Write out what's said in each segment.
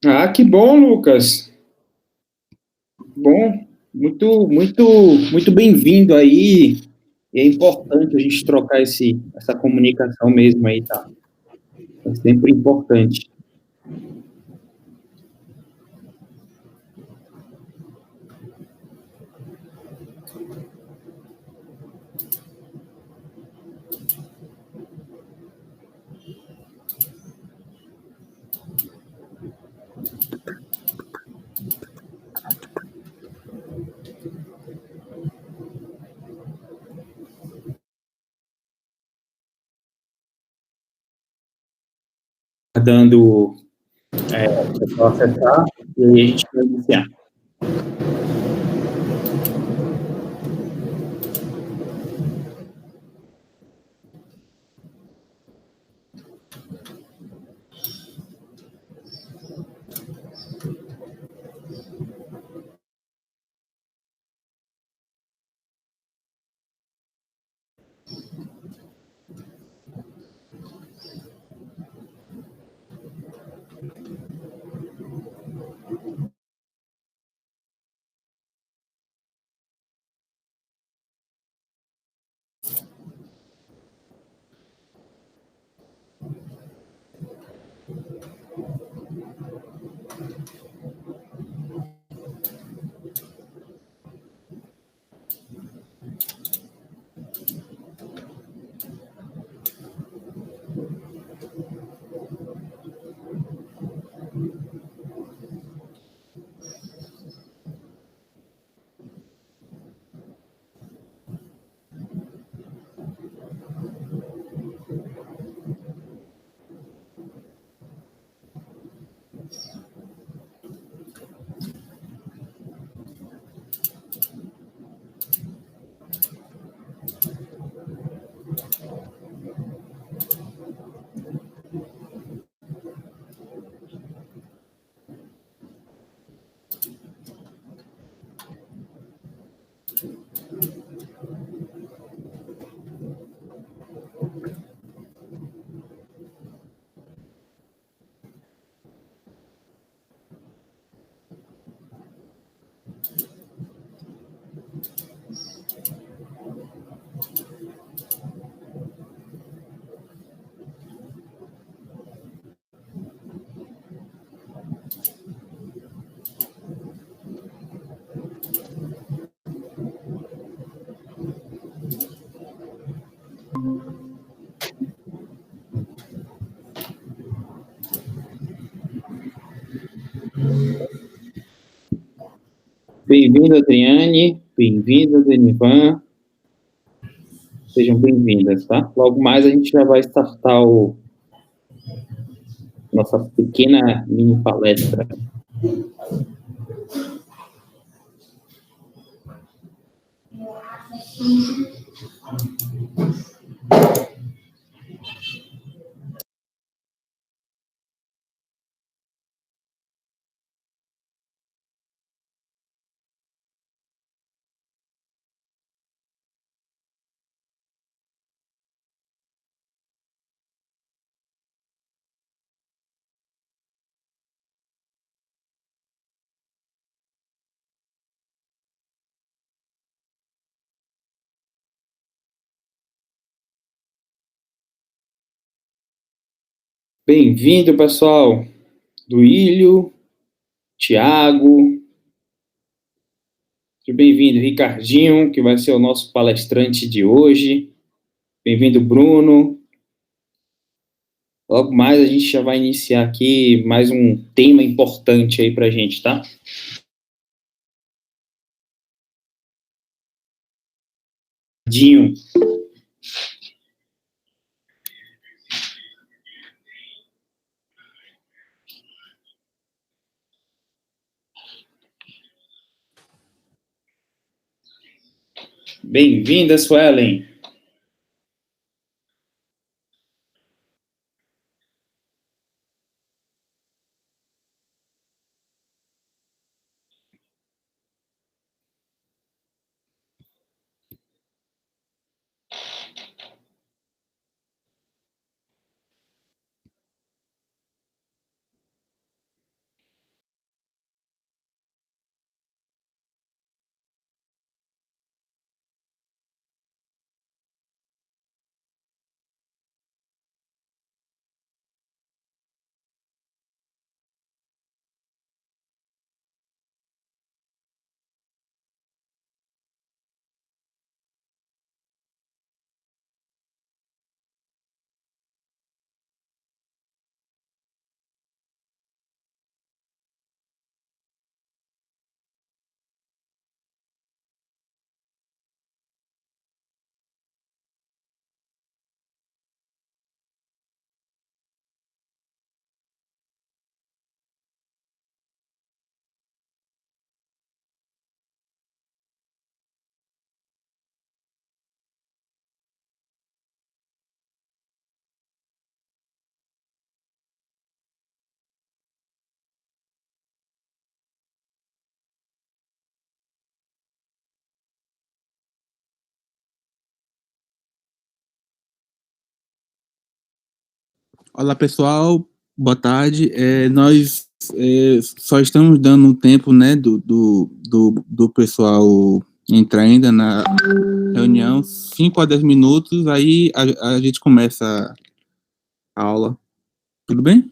Ah, que bom, Lucas. Bom, muito bem-vindo aí. É importante a gente trocar essa comunicação mesmo aí, tá? É sempre importante. Dando o pessoal acessar e aí a gente vai iniciar. Bem-vindo, Adriane. Bem-vindo, Denivan. Sejam bem-vindas, tá? Logo mais a gente já vai startar nossa pequena mini palestra. Bem-vindo, pessoal. Duílio, Tiago, seja bem-vindo, Ricardinho, que vai ser o nosso palestrante de hoje. Bem-vindo, Bruno. Logo mais a gente já vai iniciar aqui mais um tema importante aí pra gente, tá? Dinho. Bem-vinda, Suelen. Olá, pessoal. Boa tarde. Nós só estamos dando um tempo, né, do pessoal entrar ainda na reunião, 5 a 10 minutos, aí a gente começa a aula. Tudo bem?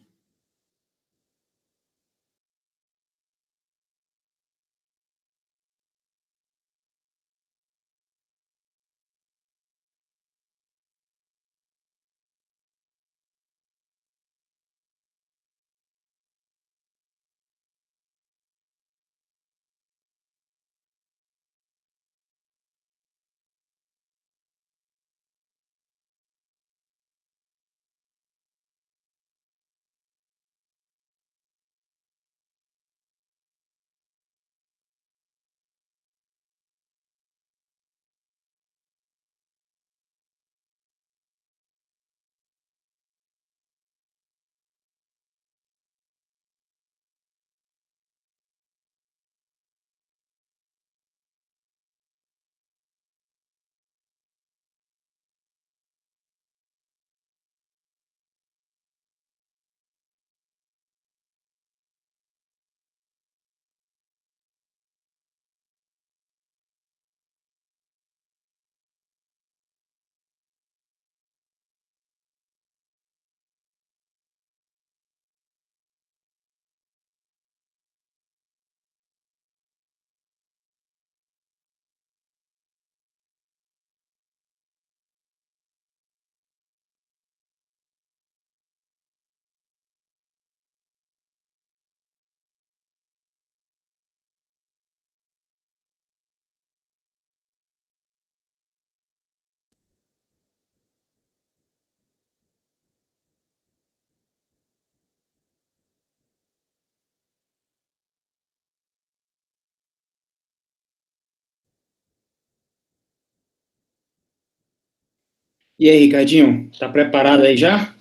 E aí, Ricardinho, tá preparado aí já?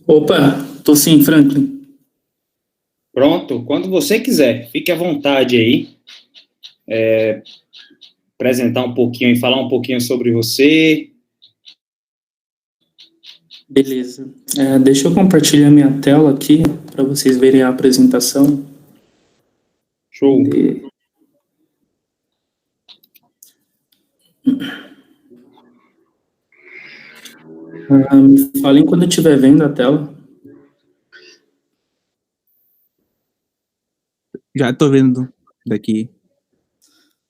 Opa, tô sim, Franklin. Pronto, quando você quiser, fique à vontade aí, apresentar um pouquinho e falar um pouquinho sobre você. Beleza. Deixa eu compartilhar minha tela aqui para vocês verem a apresentação. Show. Me falem quando eu estiver vendo a tela. Já estou vendo daqui.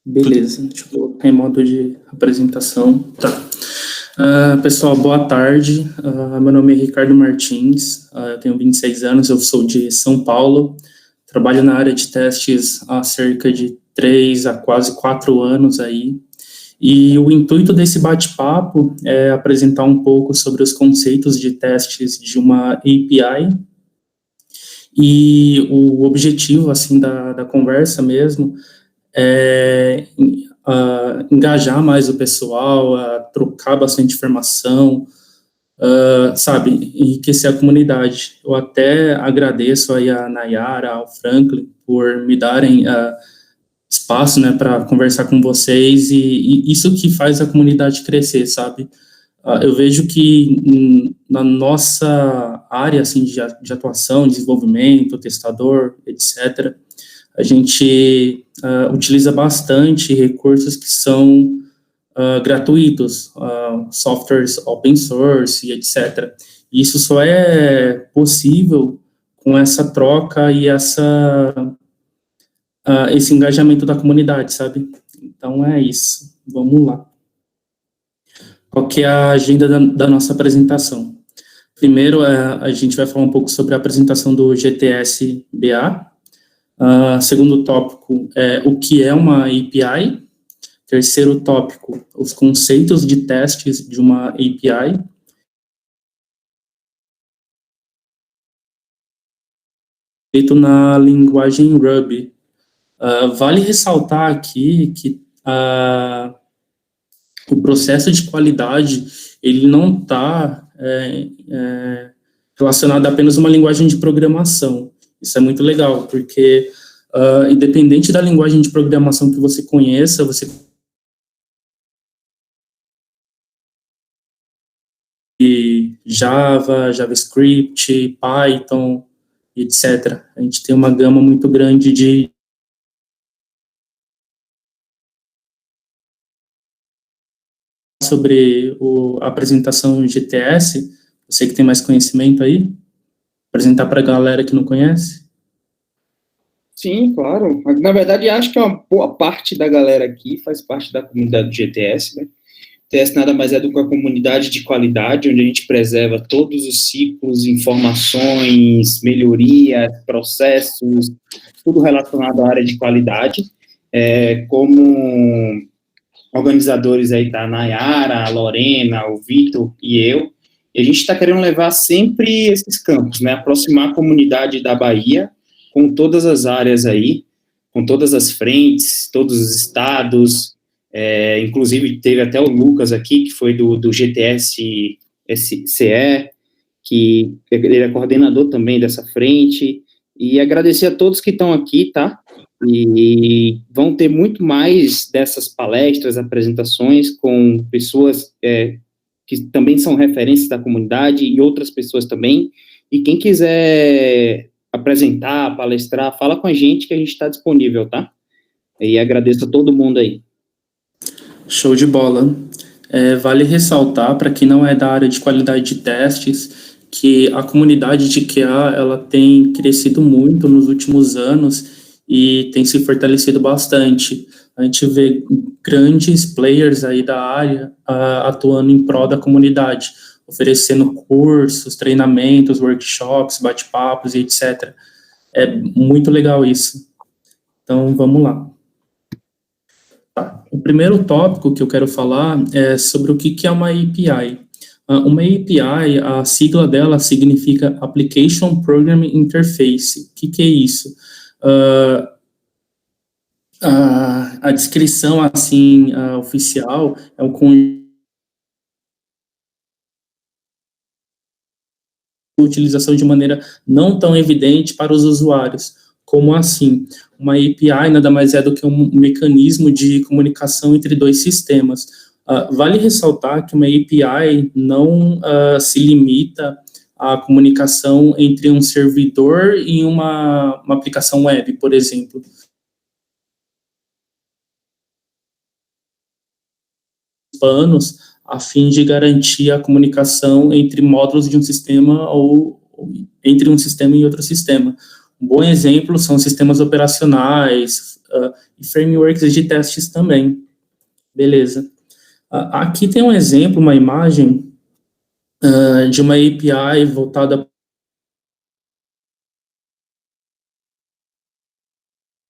Beleza, deixa eu colocar em modo de apresentação. Tá. Pessoal, boa tarde. Meu nome é Ricardo Martins, eu tenho 26 anos, eu sou de São Paulo, trabalho na área de testes há cerca de 3 a quase 4 anos aí. E o intuito desse bate-papo é apresentar um pouco sobre os conceitos de testes de uma API e o objetivo, assim, da conversa mesmo é engajar mais o pessoal, trocar bastante informação, sabe, enriquecer a comunidade. Eu até agradeço aí a Nayara, ao Franklin, por me darem espaço, né, para conversar com vocês, e isso que faz a comunidade crescer, sabe? Eu vejo que na nossa área, assim, de atuação, desenvolvimento, testador, etc., a gente utiliza bastante recursos que são gratuitos, softwares open source e etc. E isso só é possível com essa troca e esse engajamento da comunidade, sabe? Então é isso. Vamos lá. Qual que é a agenda da nossa apresentação? Primeiro, a gente vai falar um pouco sobre a apresentação do GTS-BA. Segundo tópico, o que é uma API. Terceiro tópico, os conceitos de testes de uma API. Feito na linguagem Ruby. Vale ressaltar aqui que o processo de qualidade, ele não está relacionado a apenas uma linguagem de programação. Isso é muito legal, porque independente da linguagem de programação que você conheça, você Java, JavaScript, Python, etc. A gente tem uma gama muito grande de sobre a apresentação GTS, você que tem mais conhecimento aí, apresentar para a galera que não conhece. Sim, claro. Na verdade, acho que uma boa parte da galera aqui faz parte da comunidade do GTS, né? GTS nada mais é do que uma comunidade de qualidade, onde a gente preserva todos os ciclos, informações, melhorias, processos, tudo relacionado à área de qualidade. Como organizadores aí tá a Nayara, a Lorena, o Vitor e eu, e a gente está querendo levar sempre esses campos, né? Aproximar a comunidade da Bahia com todas as áreas aí, com todas as frentes, todos os estados, inclusive teve até o Lucas aqui, que foi do GTS CE, que ele é coordenador também dessa frente, e agradecer a todos que estão aqui, tá? E vão ter muito mais dessas palestras, apresentações com pessoas que também são referências da comunidade e outras pessoas também, e quem quiser apresentar, palestrar, fala com a gente que a gente está disponível, tá? E agradeço a todo mundo aí. Show de bola. Vale ressaltar, para quem não é da área de qualidade de testes, que a comunidade de QA, ela tem crescido muito nos últimos anos e tem se fortalecido bastante. A gente vê grandes players aí da área atuando em prol da comunidade, oferecendo cursos, treinamentos, workshops, bate-papos e etc. É muito legal isso. Então, vamos lá. O primeiro tópico que eu quero falar é sobre o que é uma API. Uma API, a sigla dela significa Application Programming Interface. O que é isso? A descrição, assim, oficial é um conjunto de utilização de maneira não tão evidente para os usuários. Como assim? Uma API nada mais é do que um mecanismo de comunicação entre dois sistemas. Vale ressaltar que uma API não se limita à comunicação entre um servidor e uma aplicação web, por exemplo. Panos, a fim de garantir a comunicação entre módulos de um sistema ou entre um sistema e outro sistema. Um bom exemplo são sistemas operacionais e frameworks de testes também. Beleza. Aqui tem um exemplo, uma imagem de uma API voltada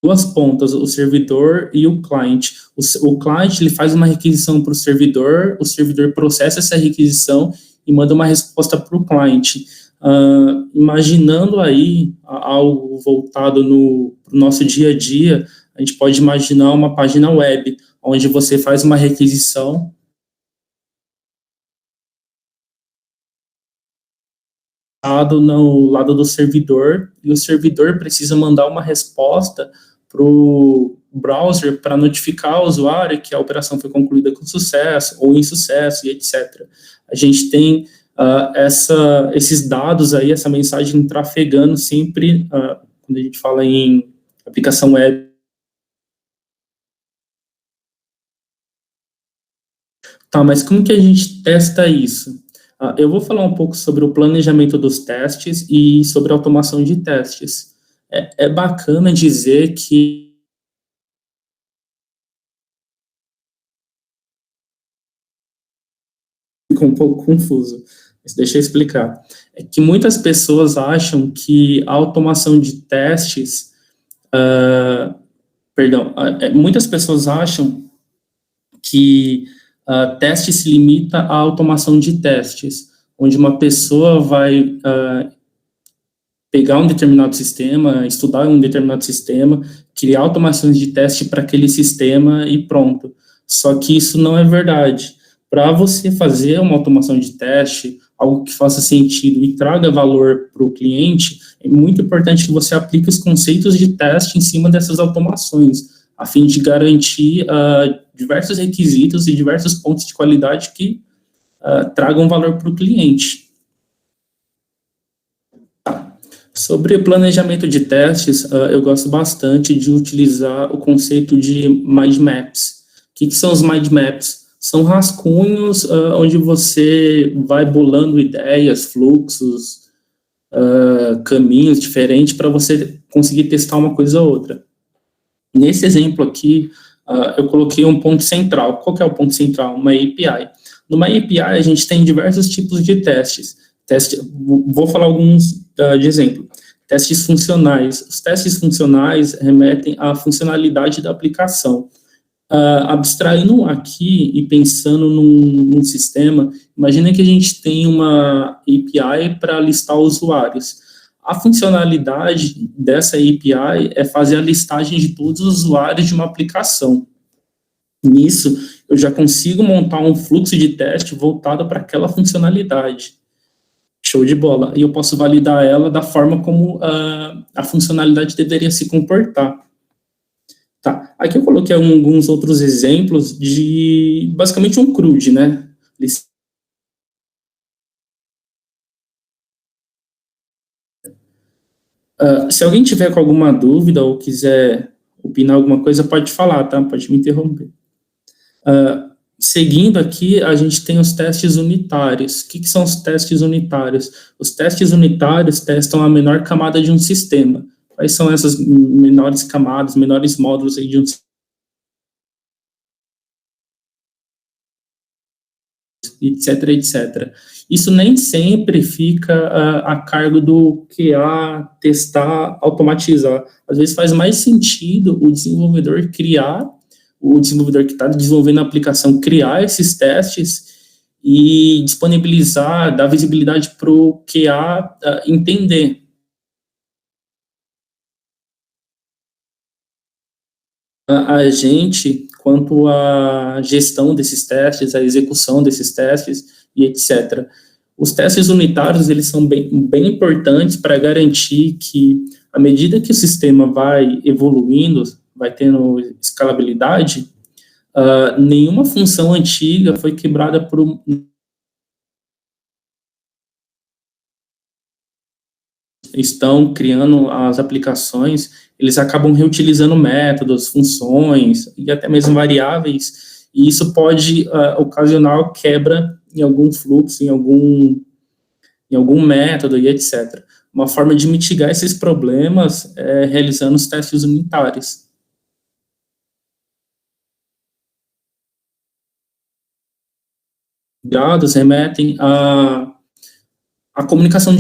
duas pontas, o servidor e o client. O client ele faz uma requisição para o servidor processa essa requisição e manda uma resposta para o client. Imaginando aí algo voltado no nosso dia a dia, a gente pode imaginar uma página web, onde você faz uma requisição no lado do servidor, e o servidor precisa mandar uma resposta para o browser para notificar o usuário que a operação foi concluída com sucesso ou insucesso e etc. A gente tem esses dados aí, essa mensagem trafegando sempre, quando a gente fala em aplicação web. Tá, mas como que a gente testa isso? Eu vou falar um pouco sobre o planejamento dos testes e sobre a automação de testes. É bacana dizer que ficou um pouco confuso, mas deixa eu explicar. É que muitas pessoas acham que a automação de testes, muitas pessoas acham que teste se limita à automação de testes, onde uma pessoa vai pegar um determinado sistema, estudar um determinado sistema, criar automações de teste para aquele sistema e pronto. Só que isso não é verdade. Para você fazer uma automação de teste, algo que faça sentido e traga valor para o cliente, é muito importante que você aplique os conceitos de teste em cima dessas automações, a fim de garantir diversos requisitos e diversos pontos de qualidade que tragam valor para o cliente. Sobre o planejamento de testes, eu gosto bastante de utilizar o conceito de mind maps. O que são os mind maps? São rascunhos onde você vai bolando ideias, fluxos, caminhos diferentes para você conseguir testar uma coisa ou outra. Nesse exemplo aqui, eu coloquei um ponto central. Qual que é o ponto central? Uma API. Numa API, a gente tem diversos tipos de testes. Vou falar alguns de exemplo. Testes funcionais. Os testes funcionais remetem à funcionalidade da aplicação. Abstraindo aqui e pensando num sistema, imagina que a gente tem uma API para listar usuários. A funcionalidade dessa API é fazer a listagem de todos os usuários de uma aplicação. Nisso, eu já consigo montar um fluxo de teste voltado para aquela funcionalidade. Show de bola. E eu posso validar ela da forma como a funcionalidade deveria se comportar. Tá. Aqui eu coloquei alguns outros exemplos de, basicamente, um CRUD, né? Se alguém tiver com alguma dúvida ou quiser opinar alguma coisa, pode falar, tá? Pode me interromper. Seguindo aqui, a gente tem os testes unitários. O que são os testes unitários? Os testes unitários testam a menor camada de um sistema. Quais são essas menores camadas, menores módulos aí de um sistema? Etc, etc. Isso nem sempre fica a cargo do QA testar, automatizar. Às vezes faz mais sentido o desenvolvedor que está desenvolvendo a aplicação, criar esses testes e disponibilizar, dar visibilidade para o QA entender. A gente, quanto à gestão desses testes, a execução desses testes e etc. Os testes unitários, eles são bem importantes para garantir que, à medida que o sistema vai evoluindo, vai tendo escalabilidade, nenhuma função antiga foi quebrada por estão criando as aplicações, eles acabam reutilizando métodos, funções e até mesmo variáveis, e isso pode ocasionar quebra em algum fluxo, em algum método e etc. Uma forma de mitigar esses problemas é realizando os testes unitários. Dados remetem a comunicação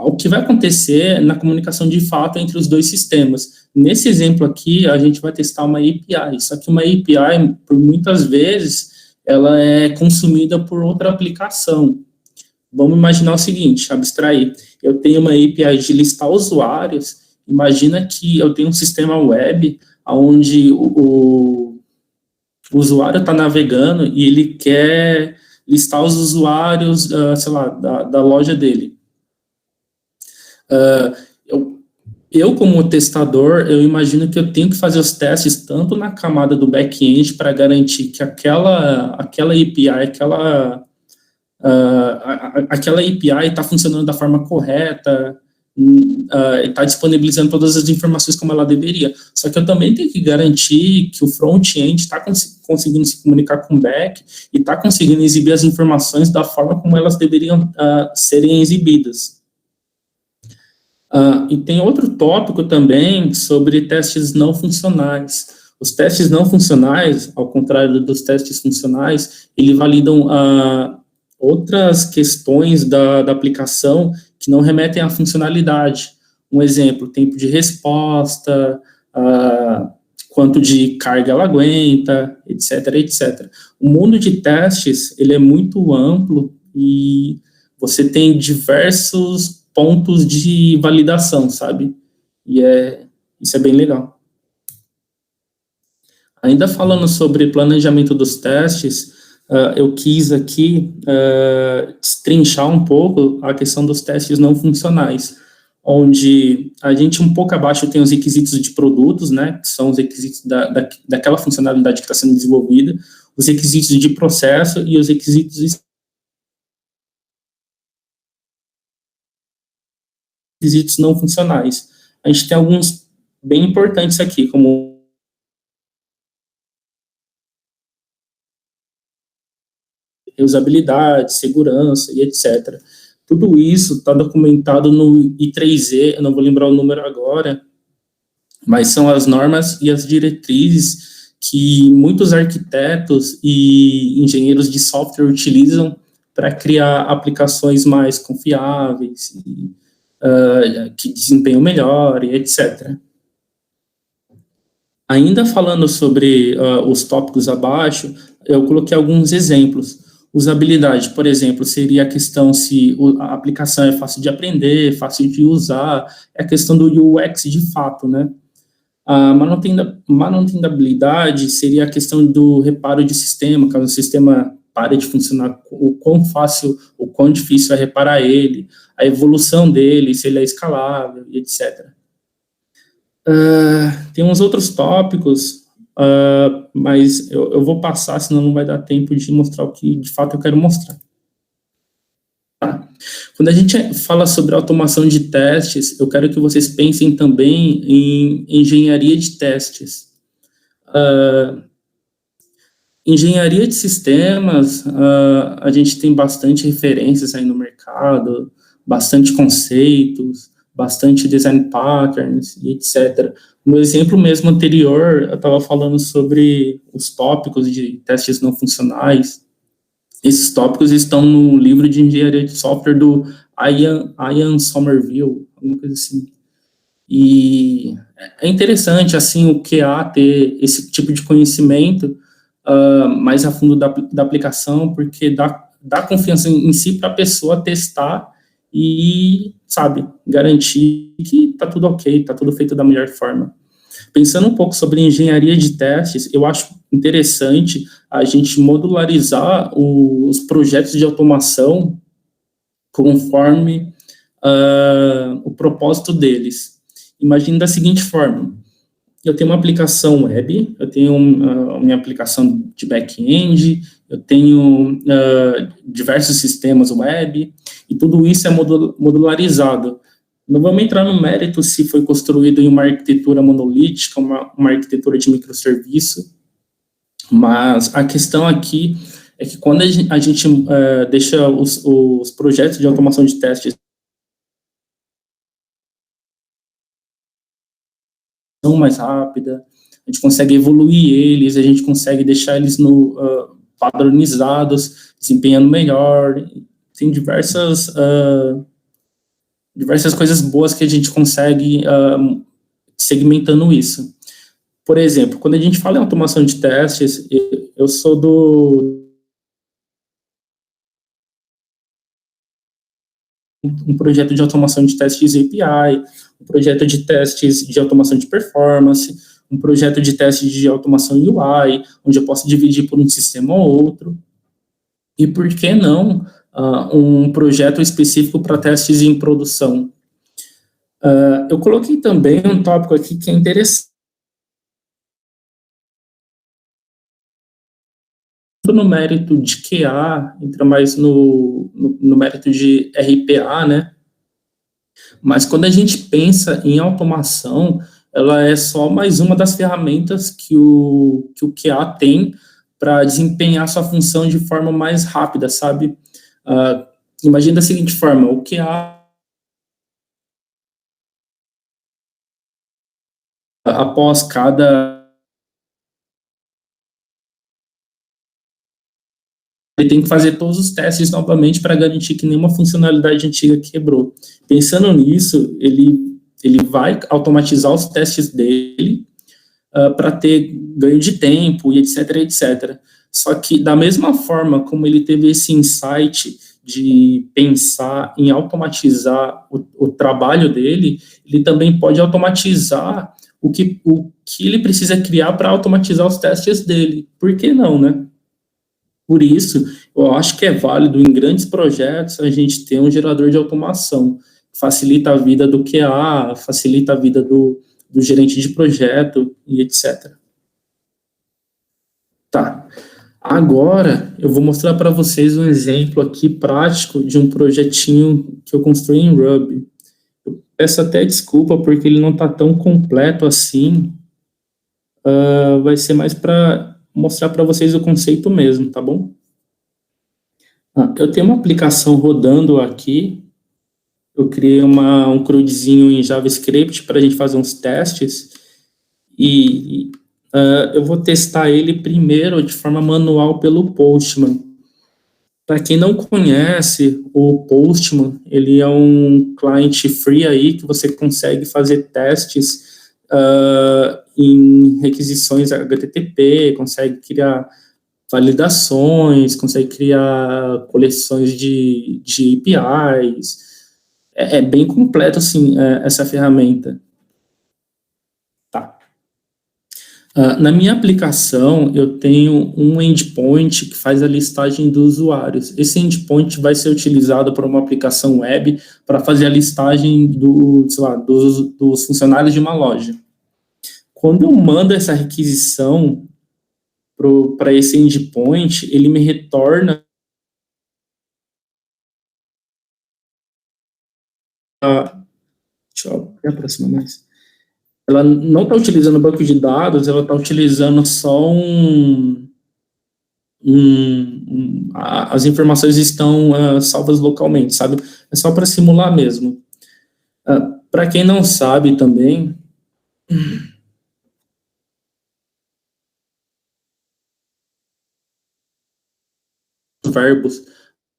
o que vai acontecer na comunicação de fato entre os dois sistemas. Nesse exemplo aqui, a gente vai testar uma API, só que uma API, por muitas vezes, ela é consumida por outra aplicação. Vamos imaginar o seguinte, abstrair. Eu tenho uma API de listar usuários, imagina que eu tenho um sistema web onde o usuário está navegando e ele quer listar os usuários, sei lá, da loja dele. Eu, como testador, eu imagino que eu tenho que fazer os testes tanto na camada do back-end para garantir que aquela API, aquela API está funcionando da forma correta, está disponibilizando todas as informações como ela deveria. Só que eu também tenho que garantir que o front-end está conseguindo se comunicar com o back e está conseguindo exibir as informações da forma como elas deveriam serem exibidas. E tem outro tópico também sobre testes não funcionais. Os testes não funcionais, ao contrário dos testes funcionais, eles validam outras questões da aplicação que não remetem à funcionalidade. Um exemplo, tempo de resposta, quanto de carga ela aguenta, etc, etc. O mundo de testes, ele é muito amplo e você tem diversos pontos de validação, sabe? E isso é bem legal. Ainda falando sobre planejamento dos testes, eu quis aqui destrinchar um pouco a questão dos testes não funcionais, onde a gente um pouco abaixo tem os requisitos de produtos, né, que são os requisitos daquela funcionalidade que está sendo desenvolvida, os requisitos de processo e os requisitos requisitos não funcionais. A gente tem alguns bem importantes aqui, como reusabilidade, segurança e etc. Tudo isso está documentado no I3E, eu não vou lembrar o número agora, mas são as normas e as diretrizes que muitos arquitetos e engenheiros de software utilizam para criar aplicações mais confiáveis, que desempenham melhor e etc. Ainda falando sobre os tópicos abaixo, eu coloquei alguns exemplos. Usabilidade, por exemplo, seria a questão se a aplicação é fácil de aprender, fácil de usar, é a questão do UX de fato, né? A manutenabilidade seria a questão do reparo de sistema, caso o sistema pare de funcionar, o quão fácil, o quão difícil é reparar ele, a evolução dele, se ele é escalável, e etc. Tem uns outros tópicos, mas eu vou passar, senão não vai dar tempo de mostrar o que de fato eu quero mostrar. Tá. Quando a gente fala sobre automação de testes, eu quero que vocês pensem também em engenharia de testes. Engenharia de sistemas, a gente tem bastante referências aí no mercado, bastante conceitos, bastante design patterns e etc. No exemplo mesmo anterior, eu estava falando sobre os tópicos de testes não funcionais. Esses tópicos estão no livro de engenharia de software do Ian Somerville, alguma coisa assim. E é interessante, assim, o QA ter esse tipo de conhecimento mais a fundo da aplicação, porque dá confiança em si para a pessoa testar e, sabe, garantir que está tudo ok, está tudo feito da melhor forma. Pensando um pouco sobre engenharia de testes, eu acho interessante a gente modularizar os projetos de automação conforme o propósito deles. Imagine da seguinte forma: eu tenho uma aplicação web, eu tenho minha aplicação de back-end, eu tenho diversos sistemas web, e tudo isso é modularizado. Não vamos entrar no mérito se foi construído em uma arquitetura monolítica, uma arquitetura de microserviço, mas a questão aqui é que quando a gente deixa os projetos de automação de testes mais rápida, a gente consegue evoluir eles, a gente consegue deixar eles padronizados, desempenhando melhor. Tem diversas coisas boas que a gente consegue segmentando isso. Por exemplo, quando a gente fala em automação de testes, eu sou um projeto de automação de testes API, um projeto de testes de automação de performance, um projeto de testes de automação UI, onde eu posso dividir por um sistema ou outro. E por que não um projeto específico para testes em produção? Eu coloquei também um tópico aqui que é interessante. No mérito de QA, entra mais no mérito de RPA, né? Mas quando a gente pensa em automação, ela é só mais uma das ferramentas que o QA tem para desempenhar sua função de forma mais rápida, sabe? Imagina da seguinte forma: o QA, após cada... ele tem que fazer todos os testes novamente para garantir que nenhuma funcionalidade antiga quebrou. Pensando nisso, ele vai automatizar os testes dele para ter ganho de tempo e etc, etc. Só que, da mesma forma como ele teve esse insight de pensar em automatizar o trabalho dele, ele também pode automatizar o que ele precisa criar para automatizar os testes dele. Por que não, né? Por isso, eu acho que é válido em grandes projetos a gente ter um gerador de automação. Facilita a vida do QA, facilita a vida do gerente de projeto e etc. Tá. Agora, eu vou mostrar para vocês um exemplo aqui prático de um projetinho que eu construí em Ruby. Peço até desculpa, porque ele não está tão completo assim. Vai ser mais para mostrar para vocês o conceito mesmo, tá bom? Eu tenho uma aplicação rodando aqui. Eu criei um CRUDzinho em JavaScript para a gente fazer uns testes. E eu vou testar ele primeiro de forma manual pelo Postman. Para quem não conhece, o Postman, ele é um client free aí que você consegue fazer testes em requisições HTTP, consegue criar validações, consegue criar coleções de APIs. É bem completo, assim, essa ferramenta. Tá. Na minha aplicação, eu tenho um endpoint que faz a listagem dos usuários. Esse endpoint vai ser utilizado por uma aplicação web para fazer a listagem dos funcionários de uma loja. Quando eu mando essa requisição para esse endpoint, ele me retorna deixa eu aproximar mais. Ela não está utilizando banco de dados, ela está utilizando só as informações estão salvas localmente, sabe? É só para simular mesmo. Para quem não sabe também, verbos,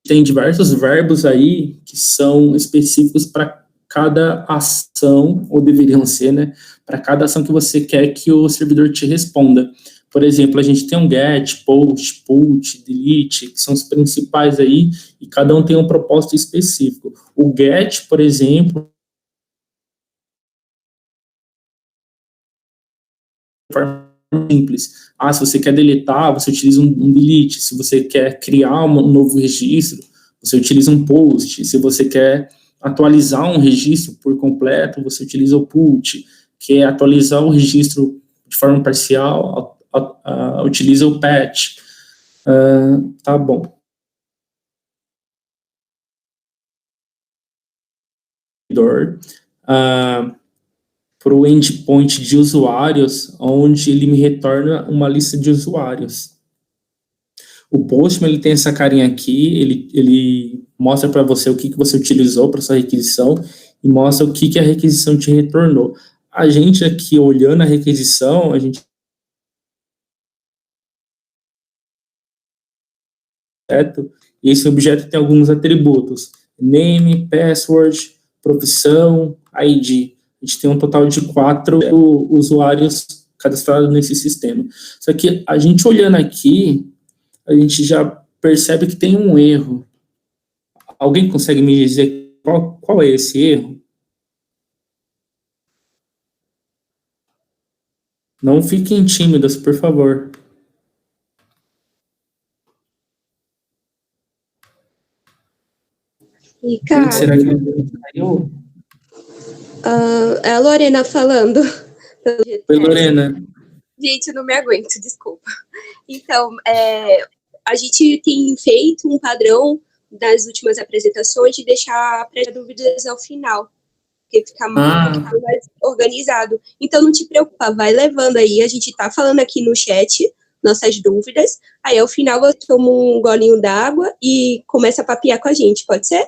tem diversos verbos aí que são específicos para cada ação, ou deveriam ser, né, para cada ação que você quer que o servidor te responda. Por exemplo, a gente tem um get, post, put, delete, que são os principais aí, e cada um tem um propósito específico. O get, por exemplo, de forma simples. Se você quer deletar, você utiliza um delete. Se você quer criar um novo registro, você utiliza um post. Se você quer atualizar um registro por completo, você utiliza o put. Quer atualizar o registro de forma parcial, utiliza o patch. Tá bom. Para o endpoint de usuários, onde ele me retorna uma lista de usuários. O Postman, ele tem essa carinha aqui, ele mostra para você o que você utilizou para sua requisição e mostra o que a requisição te retornou. A gente aqui, olhando a requisição, a gente... E esse objeto tem alguns atributos: name, password, profissão, ID. A gente tem um total de 4 usuários cadastrados nesse sistema. Só que a gente olhando aqui, a gente já percebe que tem um erro. Alguém consegue me dizer qual é esse erro? Não fiquem tímidos, por favor. Ricardo, Será que saiu? É a Lorena falando. Oi, Lorena. Gente, eu não me aguento, desculpa. Então, a gente tem feito um padrão das últimas apresentações de deixar para dúvidas ao final, porque fica mais organizado. Então, não te preocupa, vai levando aí. A gente tá falando aqui no chat nossas dúvidas, aí ao final eu tomo um golinho d'água e começa a papear com a gente, pode ser?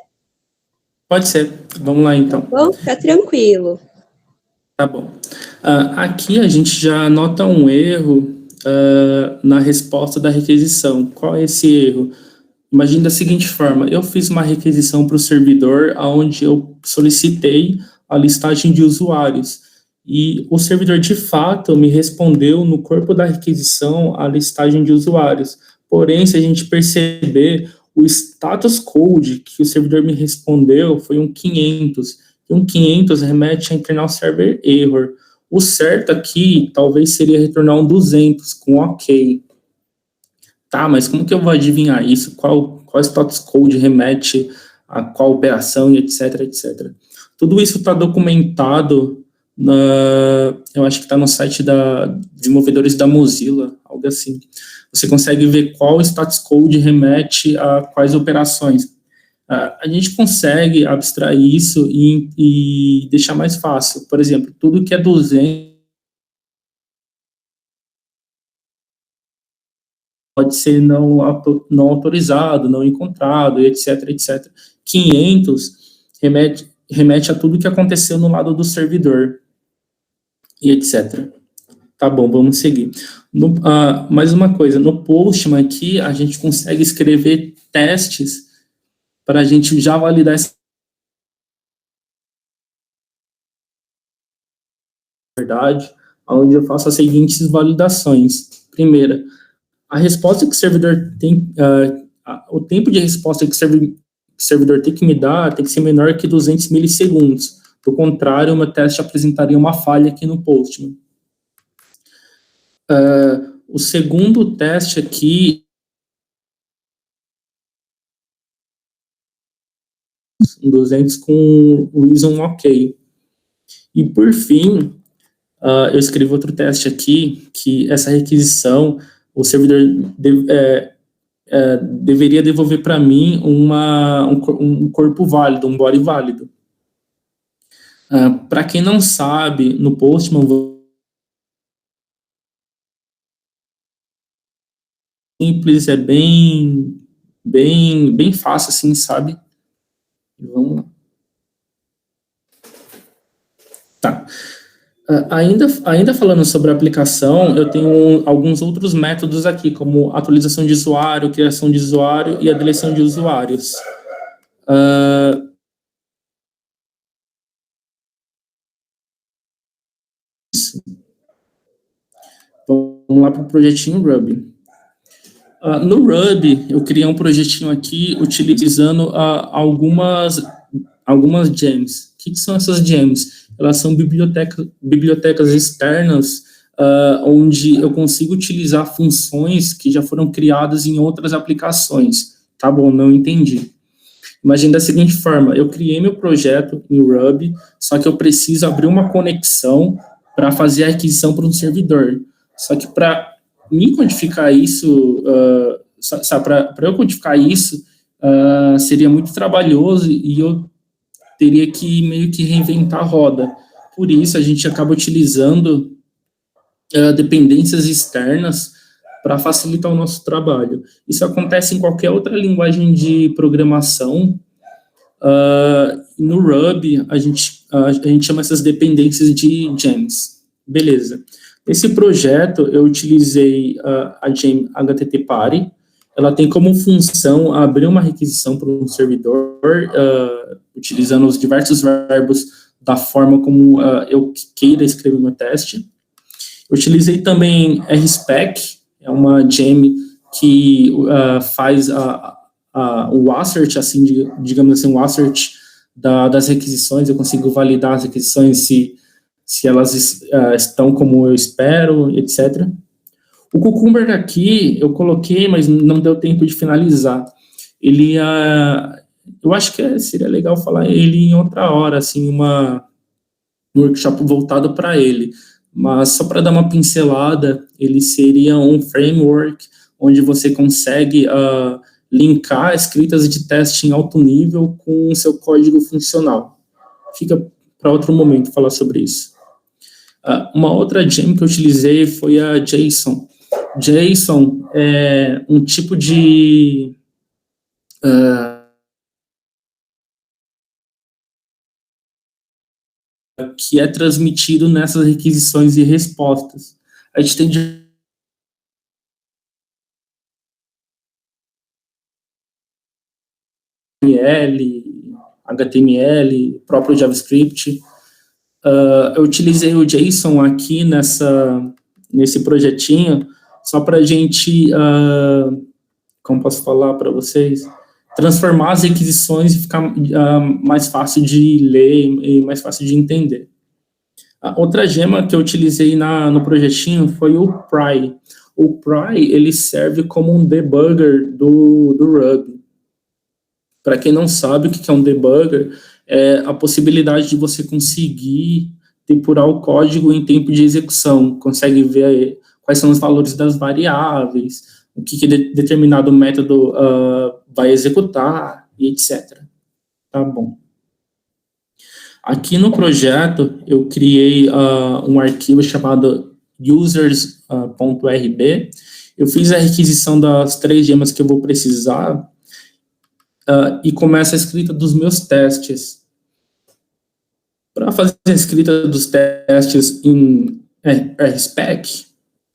Pode ser. Vamos lá, então. Tá bom? Fica tranquilo. Tá bom. Aqui a gente já nota um erro na resposta da requisição. Qual é esse erro? Imagine da seguinte forma: eu fiz uma requisição para o servidor onde eu solicitei a listagem de usuários e o servidor de fato me respondeu no corpo da requisição a listagem de usuários. Porém, se a gente perceber, o status code que o servidor me respondeu foi um 500, e um 500 remete a internal server error. O certo aqui talvez seria retornar um 200 com OK. Tá, mas como que eu vou adivinhar isso? Qual status code remete a qual operação e etc, etc. Tudo isso está documentado, eu acho que está no site da desenvolvedores da Mozilla, algo assim. Você consegue ver qual status code remete a quais operações. A gente consegue abstrair isso e deixar mais fácil. Por exemplo, tudo que é 200 pode ser não autorizado, não encontrado, etc, etc. 500 remete a tudo que aconteceu no lado do servidor, e etc. Tá bom, vamos seguir. Mais uma coisa, no Postman aqui, a gente consegue escrever testes para a gente já validar essa verdade, onde eu faço as seguintes validações. Primeira, a resposta que o servidor tem, o tempo de resposta que o servidor tem que me dar tem que ser menor que 200 milissegundos. Do contrário, o meu teste apresentaria uma falha aqui no Postman. O segundo teste aqui, 200 com reason ok. E por fim, eu escrevi outro teste aqui, que essa requisição, o servidor deveria devolver para mim um corpo válido, um body válido. Para quem não sabe, no Postman, simples, é bem fácil, assim, sabe? Vamos lá. Tá. Ainda falando sobre a aplicação, eu tenho alguns outros métodos aqui, como atualização de usuário, criação de usuário e a deleção de usuários. Vamos lá para o projetinho Ruby. No Ruby, eu criei um projetinho aqui utilizando algumas gems. O que são essas gems? Elas são bibliotecas externas, onde eu consigo utilizar funções que já foram criadas em outras aplicações. Tá bom, não entendi. Imagina da seguinte forma, eu criei meu projeto em Ruby, só que eu preciso abrir uma conexão para fazer a aquisição para um servidor. Só que para me codificar isso, para eu codificar isso, seria muito trabalhoso e eu teria que meio que reinventar a roda. Por isso, a gente acaba utilizando dependências externas para facilitar o nosso trabalho. Isso acontece em qualquer outra linguagem de programação. No Ruby, a gente chama essas dependências de gems. Beleza. Nesse projeto, eu utilizei a gem HTTParty. Ela tem como função abrir uma requisição para um servidor, utilizando os diversos verbos da forma como eu queira escrever meu teste. Eu utilizei também RSpec, é uma gem que faz o assert, assim, digamos assim, o assert das requisições. Eu consigo validar as requisições se elas estão como eu espero, etc. O Cucumber aqui eu coloquei, mas não deu tempo de finalizar. Ele, eu acho que seria legal falar ele em outra hora, assim, um workshop voltado para ele. Mas só para dar uma pincelada, ele seria um framework onde você consegue linkar escritas de teste em alto nível com o seu código funcional. Fica para outro momento falar sobre isso. Uma outra gem que eu utilizei foi a JSON. JSON é um tipo de que é transmitido nessas requisições e respostas. A gente tem HTML, próprio JavaScript. Eu utilizei o JSON aqui nesse projetinho só para a gente, como posso falar para vocês, transformar as requisições e ficar mais fácil de ler e mais fácil de entender. A outra gema que eu utilizei no projetinho foi o Pry. O Pry, ele serve como um debugger do Ruby. Para quem não sabe o que é um debugger, é a possibilidade de você conseguir depurar o código em tempo de execução, consegue ver quais são os valores das variáveis, o que determinado método vai executar, e etc. Tá bom. Aqui no projeto, eu criei um arquivo chamado users.rb. Eu fiz a requisição das 3 gemas que eu vou precisar e começa a escrita dos meus testes. Para fazer a escrita dos testes em RSpec,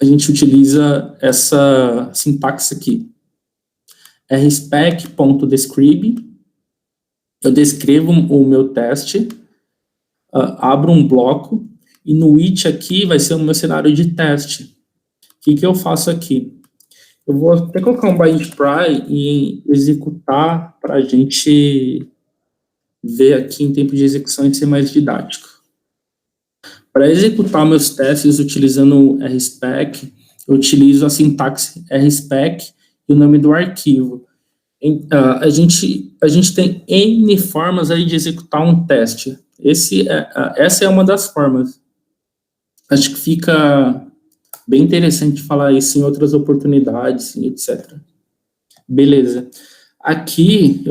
a gente utiliza essa sintaxe aqui. rspec.describe. Eu descrevo o meu teste, abro um bloco, e no it aqui vai ser o meu cenário de teste. O que eu faço aqui? Eu vou até colocar um bind try e executar para a gente ver aqui em tempo de execução e ser mais didático. Para executar meus testes utilizando o RSpec, eu utilizo a sintaxe RSpec e o nome do arquivo. A gente tem N formas aí de executar um teste. Essa é uma das formas. Acho que fica bem interessante falar isso em outras oportunidades, etc. Beleza. Aqui,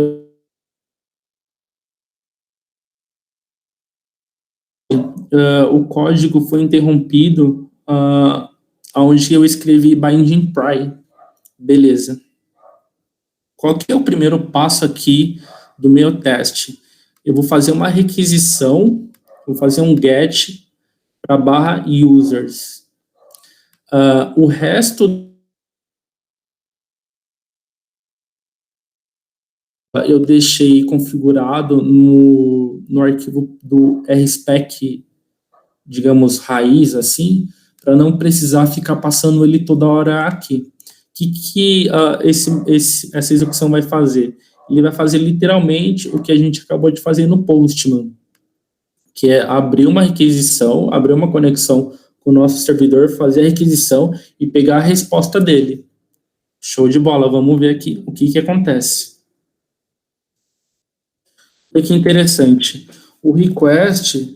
o código foi interrompido onde eu escrevi binding try. Beleza. Qual que é o primeiro passo aqui do meu teste? Eu vou fazer uma requisição, vou fazer um get para /users. O resto eu deixei configurado no arquivo do RSpec, digamos, raiz, assim, para não precisar ficar passando ele toda hora aqui. O que essa execução vai fazer? Ele vai fazer literalmente o que a gente acabou de fazer no Postman, que é abrir uma requisição, abrir uma conexão com o nosso servidor, fazer a requisição e pegar a resposta dele. Show de bola, vamos ver aqui o que acontece. Olha que interessante. O request,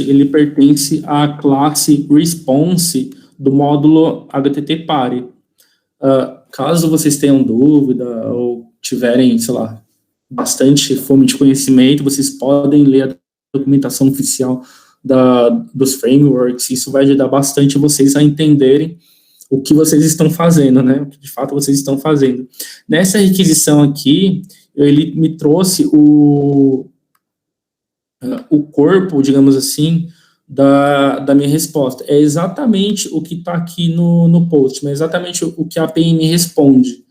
ele pertence à classe response do módulo HTTP-Pare. Caso vocês tenham dúvida ou tiverem, sei lá, bastante fome de conhecimento, vocês podem ler a documentação oficial dos frameworks. Isso vai ajudar bastante vocês a entenderem o que vocês estão fazendo, né? O que de fato vocês estão fazendo. Nessa requisição aqui, ele me trouxe o corpo, digamos assim, da minha resposta. É exatamente o que está aqui no post, mas é exatamente o que a API me responde.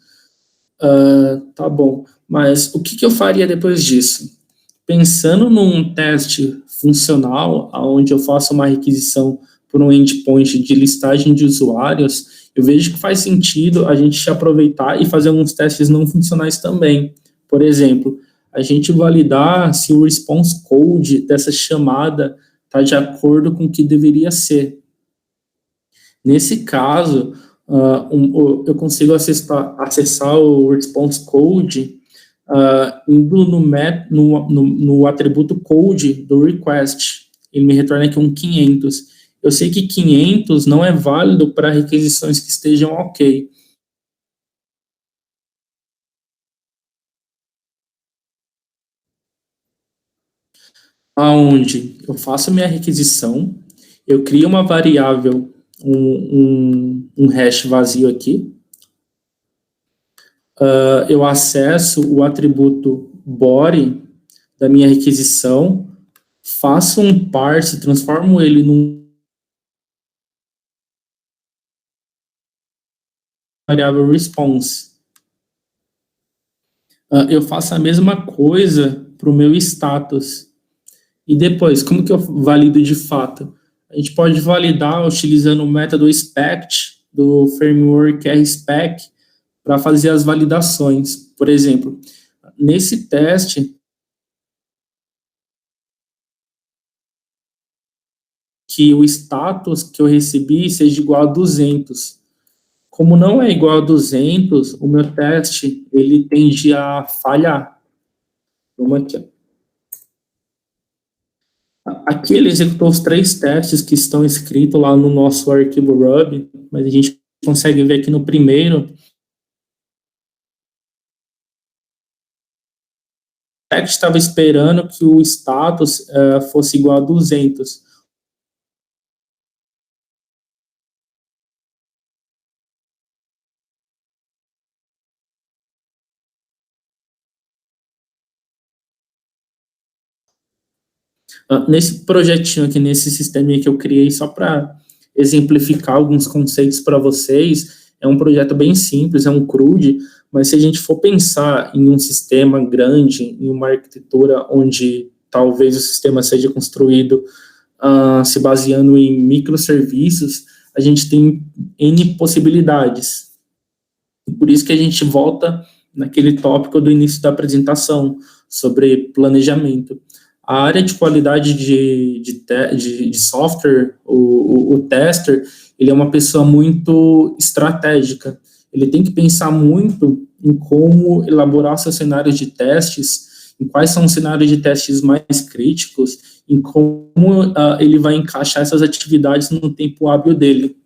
Tá bom, mas o que eu faria depois disso? Pensando num teste funcional, onde eu faço uma requisição por um endpoint de listagem de usuários, eu vejo que faz sentido a gente aproveitar e fazer alguns testes não funcionais também. Por exemplo, a gente validar se o response code dessa chamada está de acordo com o que deveria ser. Nesse caso, eu consigo acessar o response code indo no atributo code do request. Ele me retorna aqui um 500. Eu sei que 500 não é válido para requisições que estejam ok. Onde eu faço minha requisição, eu crio uma variável, um hash vazio aqui, eu acesso o atributo body da minha requisição, faço um parse, transformo ele num variável response. Eu faço a mesma coisa para o meu status. E depois, como que eu valido de fato? A gente pode validar utilizando o método expect do framework RSpec para fazer as validações. Por exemplo, nesse teste, que o status que eu recebi seja igual a 200. Como não é igual a 200, o meu teste, ele tende a falhar. Vamos aqui, ó. Aqui ele executou os 3 testes que estão escritos lá no nosso arquivo Ruby, mas a gente consegue ver aqui no primeiro React estava esperando que o status fosse igual a 200. Nesse projetinho aqui, nesse sisteminha que eu criei só para exemplificar alguns conceitos para vocês, é um projeto bem simples, é um CRUD, mas se a gente for pensar em um sistema grande, em uma arquitetura onde talvez o sistema seja construído se baseando em microserviços, a gente tem N possibilidades. E por isso que a gente volta naquele tópico do início da apresentação, sobre planejamento. A área de qualidade de software, o tester, ele é uma pessoa muito estratégica. Ele tem que pensar muito em como elaborar seus cenários de testes, em quais são os cenários de testes mais críticos, em como ele vai encaixar essas atividades no tempo hábil dele.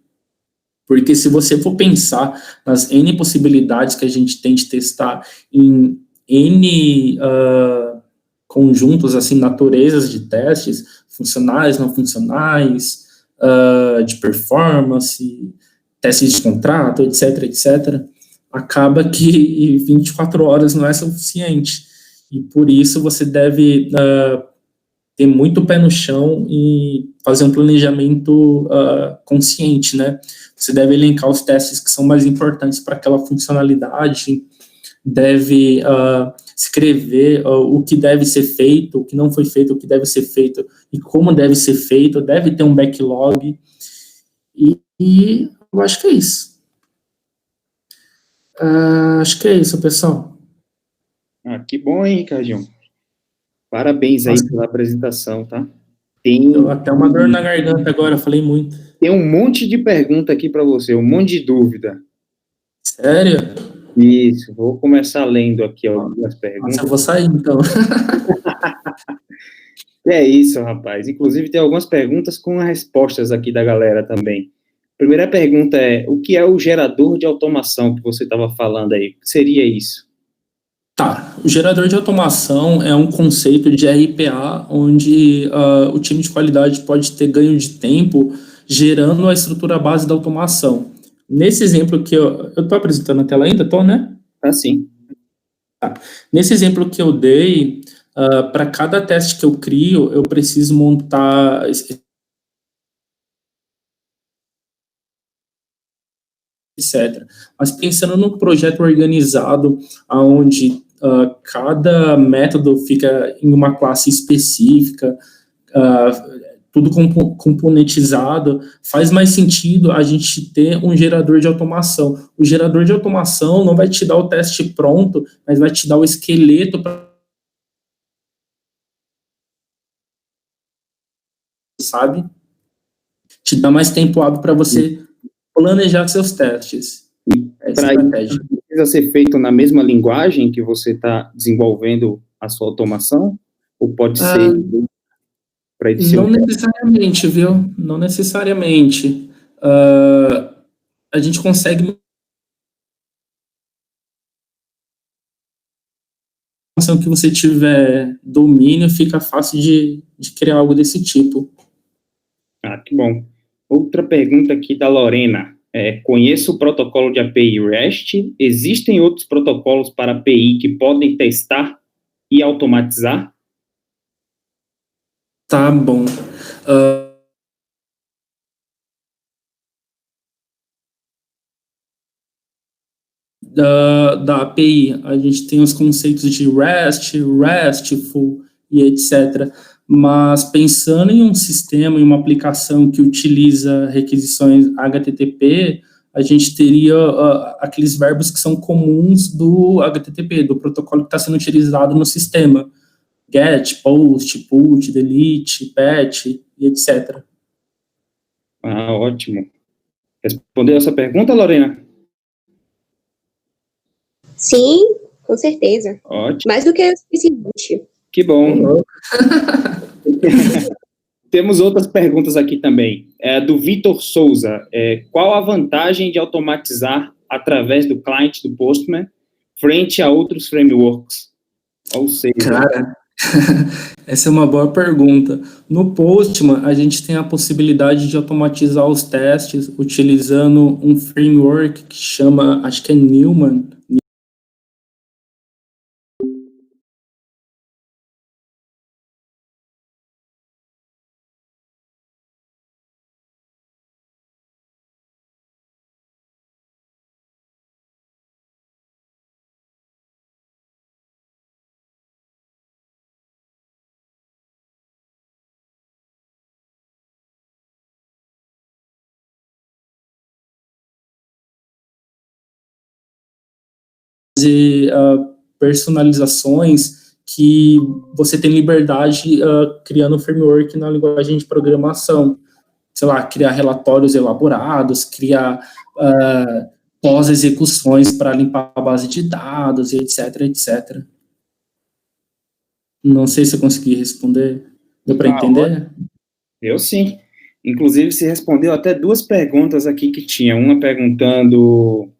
Porque se você for pensar nas N possibilidades que a gente tem de testar em N conjuntos, assim, naturezas de testes, funcionais, não funcionais, de performance, testes de contrato, etc., etc., acaba que 24 horas não é suficiente. E por isso você deve ter muito pé no chão e fazer um planejamento consciente, né? Você deve elencar os testes que são mais importantes para aquela funcionalidade, deve escrever o que deve ser feito, o que não foi feito, o que deve ser feito e como deve ser feito, deve ter um backlog, e eu acho que é isso. Acho que é isso, pessoal. Que bom, hein, Ricardinho? Parabéns aí pela apresentação, tá? Deu até uma dor na garganta agora, eu falei muito. Tem um monte de pergunta aqui para você, um monte de dúvida. Sério? Isso, vou começar lendo aqui algumas perguntas. Nossa, eu vou sair, então. É isso, rapaz. Inclusive, tem algumas perguntas com respostas aqui da galera também. A primeira pergunta é, o que é o gerador de automação que você estava falando aí? O que seria isso? Tá, o gerador de automação é um conceito de RPA, onde o time de qualidade pode ter ganho de tempo gerando a estrutura base da automação. Nesse exemplo que eu estou apresentando na tela ainda, tô, né? Sim. Tá. Nesse exemplo que eu dei, para cada teste que eu crio, eu preciso montar etc. Mas pensando num projeto organizado, onde cada método fica em uma classe específica, tudo componentizado, faz mais sentido a gente ter um gerador de automação. O gerador de automação não vai te dar o teste pronto, mas vai te dar o esqueleto para, sabe? Te dá mais tempo hábil para você planejar seus testes. Para isso, precisa ser feito na mesma linguagem que você está desenvolvendo a sua automação? Ou pode ser... Não necessariamente, viu? Não necessariamente. A gente consegue... que você tiver domínio, fica fácil de criar algo desse tipo. Que bom. Outra pergunta aqui da Lorena. Conheço o protocolo de API REST. Existem outros protocolos para API que podem testar e automatizar? Tá bom. Da API, a gente tem os conceitos de REST, RESTful e etc. Mas pensando em um sistema, em uma aplicação que utiliza requisições HTTP, a gente teria aqueles verbos que são comuns do HTTP, do protocolo que está sendo utilizado no sistema. Get, post, put, delete, patch e etc. Ótimo. Respondeu essa pergunta, Lorena? Sim, com certeza. Ótimo. Mais do que o suficiente. Que bom. Temos outras perguntas aqui também. Do Vitor Souza. Qual a vantagem de automatizar através do cliente do Postman frente a outros frameworks? Ou seja... Cara, essa é uma boa pergunta. No Postman, a gente tem a possibilidade de automatizar os testes utilizando um framework que chama, acho que é Newman. Personalizações que você tem liberdade criando um framework na linguagem de programação. Sei lá, criar relatórios elaborados, criar pós-execuções para limpar a base de dados, etc, etc. Não sei se eu consegui responder. Deu para entender? Eu sim. Inclusive, se respondeu até 2 perguntas aqui que tinha. Uma perguntando...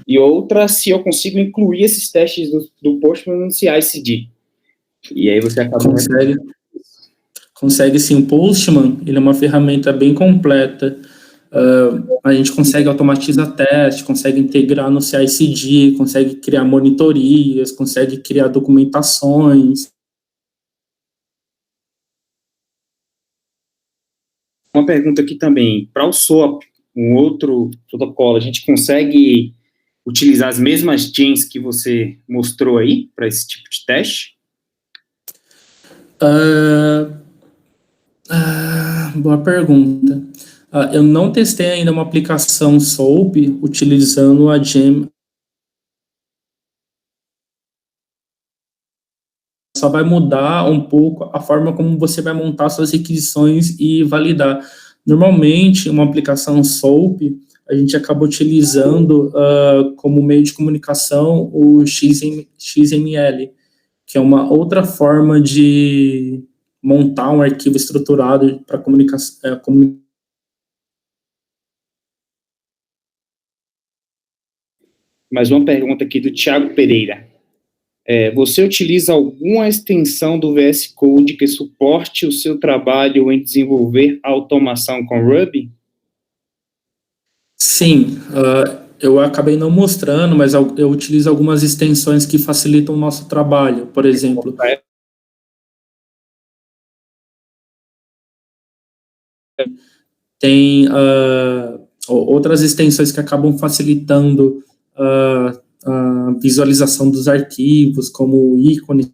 E outra, se eu consigo incluir esses testes do Postman no CI/CD. E aí você acaba... Consegue sim. O Postman, ele é uma ferramenta bem completa. A gente consegue automatizar testes, consegue integrar no CI/CD, consegue criar monitorias, consegue criar documentações. Uma pergunta aqui também. Para o SOAP, um outro protocolo, a gente consegue utilizar as mesmas chains que você mostrou aí para esse tipo de teste? Boa pergunta. Eu não testei ainda uma aplicação SOAP utilizando a Gem. Só vai mudar um pouco a forma como você vai montar suas requisições e validar. Normalmente, uma aplicação SOAP, a gente acaba utilizando como meio de comunicação o XML, que é uma outra forma de montar um arquivo estruturado para comunicação. Mais uma pergunta aqui do Thiago Pereira. Você utiliza alguma extensão do VS Code que suporte o seu trabalho em desenvolver automação com Ruby? Sim, eu acabei não mostrando, mas eu utilizo algumas extensões que facilitam o nosso trabalho. Por exemplo, tem outras extensões que acabam facilitando a visualização dos arquivos, como o ícone.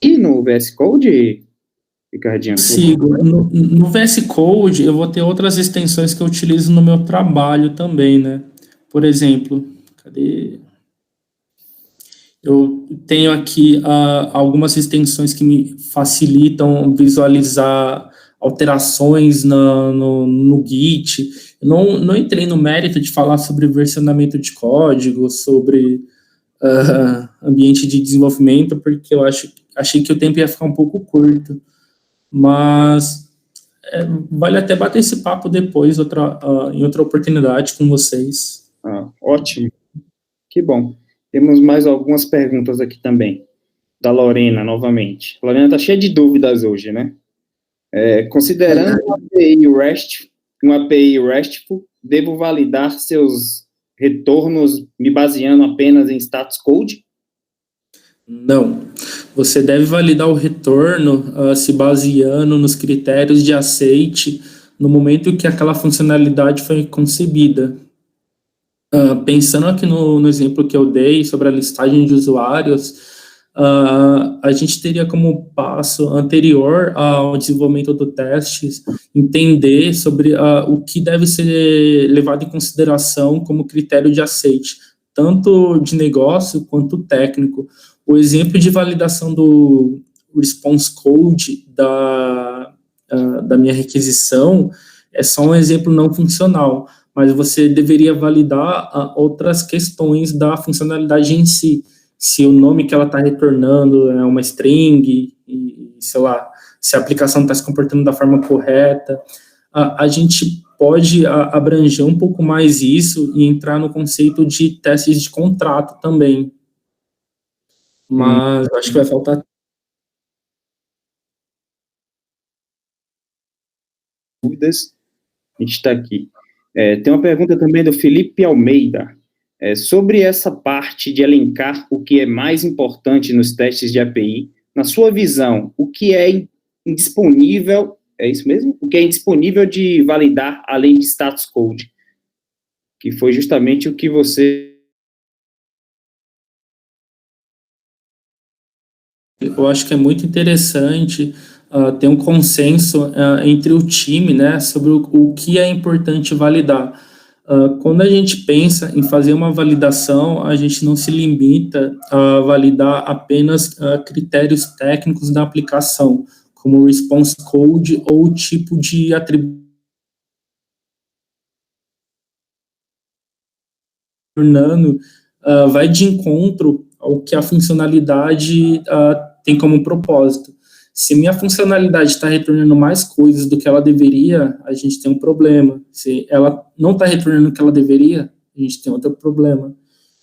E no VS Code, Ricardinho? Sigo. No VS Code, eu vou ter outras extensões que eu utilizo no meu trabalho também, né? Por exemplo, cadê? Eu tenho aqui algumas extensões que me facilitam visualizar alterações no Git. Eu não entrei no mérito de falar sobre versionamento de código, sobre ambiente de desenvolvimento, porque eu achei que o tempo ia ficar um pouco curto. Mas vale até bater esse papo depois, em outra oportunidade com vocês. Ótimo. Que bom. Temos mais algumas perguntas aqui também. Da Lorena, novamente. A Lorena está cheia de dúvidas hoje, né? Considerando uma API RESTful, devo validar seus retornos me baseando apenas em status code? Não. Você deve validar o retorno se baseando nos critérios de aceite no momento que aquela funcionalidade foi concebida. Pensando aqui no exemplo que eu dei sobre a listagem de usuários, a gente teria como passo anterior ao desenvolvimento do teste entender sobre o que deve ser levado em consideração como critério de aceite, tanto de negócio quanto técnico. O exemplo de validação do response code da minha requisição é só um exemplo não funcional, mas você deveria validar outras questões da funcionalidade em si. Se o nome que ela está retornando é uma string, e sei lá, se a aplicação está se comportando da forma correta. A gente pode abranger um pouco mais isso e entrar no conceito de testes de contrato também. Mas acho que vai faltar dúvidas. A gente está aqui. Tem uma pergunta também do Felipe Almeida. Sobre essa parte de elencar o que é mais importante nos testes de API, na sua visão, o que é indisponível, é isso mesmo? O que é indisponível de validar além de status code? Que foi justamente o que você... Eu acho que é muito interessante ter um consenso entre o time, né, sobre o que é importante validar. Quando a gente pensa em fazer uma validação, a gente não se limita a validar apenas critérios técnicos da aplicação, como response code ou tipo de atributo. Vai de encontro ao que a funcionalidade tem como propósito. Se minha funcionalidade está retornando mais coisas do que ela deveria, a gente tem um problema. Se ela não está retornando o que ela deveria, a gente tem outro problema.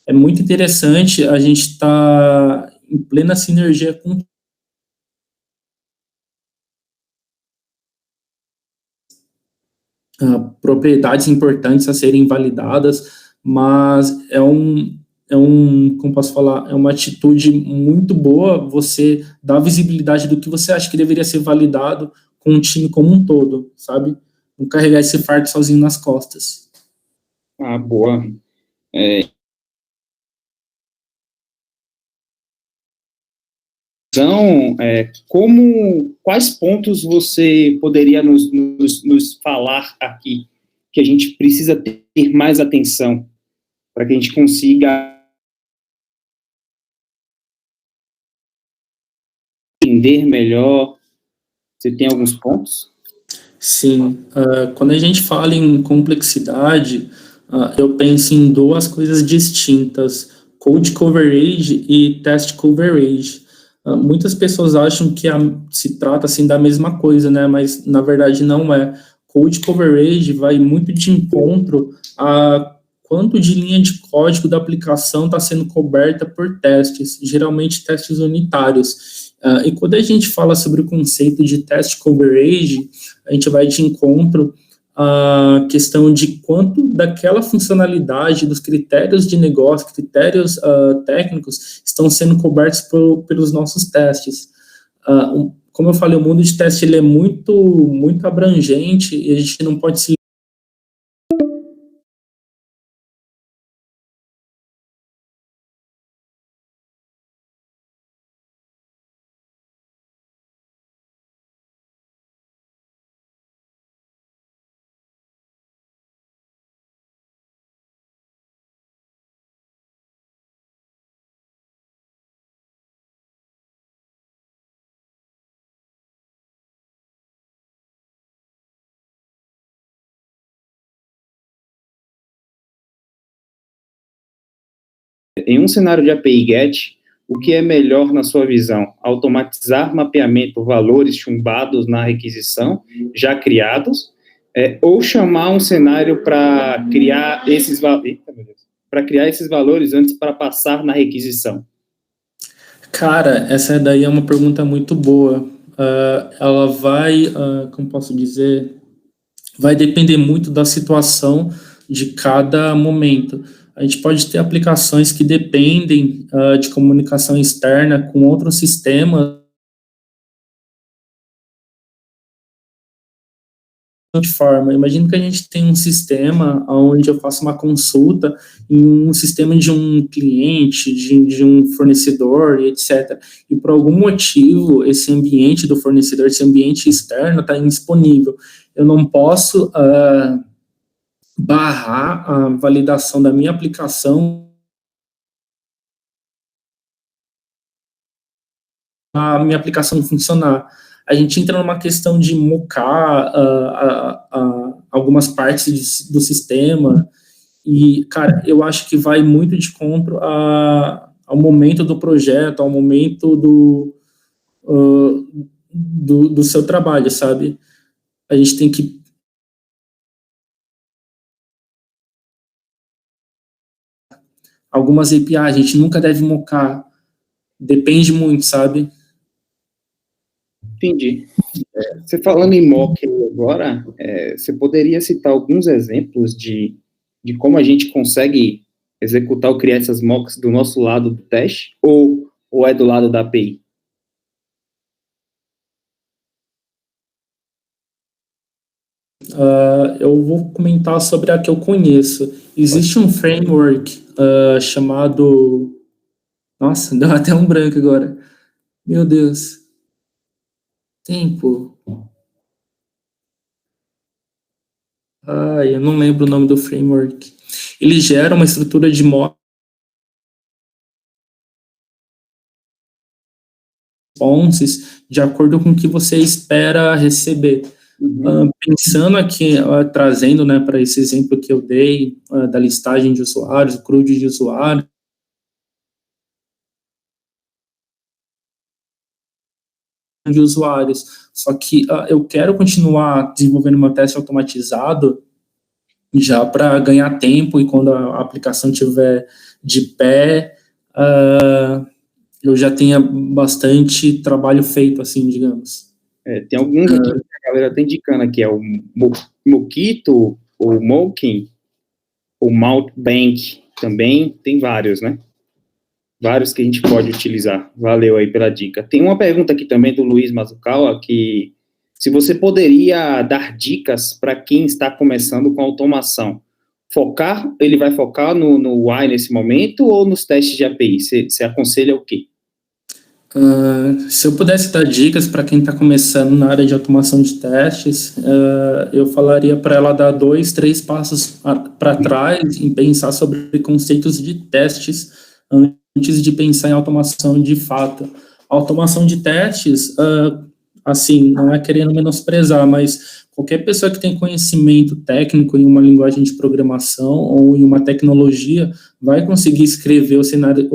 É muito interessante a gente estar em plena sinergia com propriedades importantes a serem validadas, mas como posso falar, é uma atitude muito boa você dar visibilidade do que você acha que deveria ser validado com o time como um todo, sabe? Não carregar esse fardo sozinho nas costas. Boa. Então, quais pontos você poderia nos falar aqui que a gente precisa ter mais atenção para que a gente consiga entender melhor? Você tem alguns pontos? Sim. Quando a gente fala em complexidade, eu penso em duas coisas distintas: code coverage e test coverage. Muitas pessoas acham que se trata assim da mesma coisa, né? Mas na verdade não é. Code coverage vai muito de encontro a quanto de linha de código da aplicação está sendo coberta por testes, geralmente testes unitários. E quando a gente fala sobre o conceito de test coverage, a gente vai de encontro a questão de quanto daquela funcionalidade, dos critérios de negócio, critérios técnicos, estão sendo cobertos pelos nossos testes. Como eu falei, o mundo de teste ele é muito, muito abrangente e a gente não pode se Em um cenário de API GET, o que é melhor na sua visão? Automatizar mapeamento valores chumbados na requisição, já criados, ou chamar um cenário para criar esses valores antes para passar na requisição? Cara, essa daí é uma pergunta muito boa. Ela vai, como posso dizer, vai depender muito da situação de cada momento. A gente pode ter aplicações que dependem de comunicação externa com outros sistemas de forma. Imagina que a gente tem um sistema onde eu faço uma consulta em um sistema de um cliente, de um fornecedor, etc. E por algum motivo, esse ambiente do fornecedor, esse ambiente externo está indisponível. Eu não posso barrar a validação da minha aplicação, a minha aplicação funcionar. A gente entra numa questão de mocar algumas partes do sistema e, cara, eu acho que vai muito de encontro ao momento do projeto, ao momento do seu trabalho, sabe? A gente tem que algumas APIs, a gente nunca deve mocar, depende muito, sabe? Entendi. Você falando em mock agora, você poderia citar alguns exemplos de como a gente consegue executar ou criar essas mocks do nosso lado do teste, ou é do lado da API? Eu vou comentar sobre a que eu conheço. Existe um framework chamado... Nossa, deu até um branco agora. Meu Deus. Tempo. Eu não lembro o nome do framework. Ele gera uma estrutura de mock responses de acordo com o que você espera receber. Pensando aqui, trazendo, né, para esse exemplo que eu dei, da listagem de usuários, o CRUD de usuários, só que eu quero continuar desenvolvendo meu teste automatizado já para ganhar tempo, e quando a aplicação estiver de pé, eu já tenha bastante trabalho feito, assim, digamos. Tem alguns aqui que a galera está indicando aqui, o Mockito, o Mokin, o Mountbank, também tem vários, né? Vários que a gente pode utilizar. Valeu aí pela dica. Tem uma pergunta aqui também do Luiz Mazucawa, que se você poderia dar dicas para quem está começando com automação, ele vai focar no UI nesse momento ou nos testes de API? Você aconselha o quê? Se eu pudesse dar dicas para quem está começando na área de automação de testes, eu falaria para ela dar 2, 3 passos para trás e pensar sobre conceitos de testes antes de pensar em automação de fato. A automação de testes, assim, não é querendo menosprezar, mas qualquer pessoa que tem conhecimento técnico em uma linguagem de programação ou em uma tecnologia vai conseguir escrever o cenário,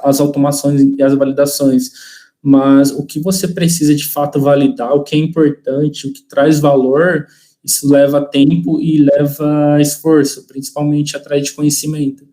as automações e as validações, mas o que você precisa de fato validar, o que é importante, o que traz valor, isso leva tempo e leva esforço, principalmente atrás de conhecimento.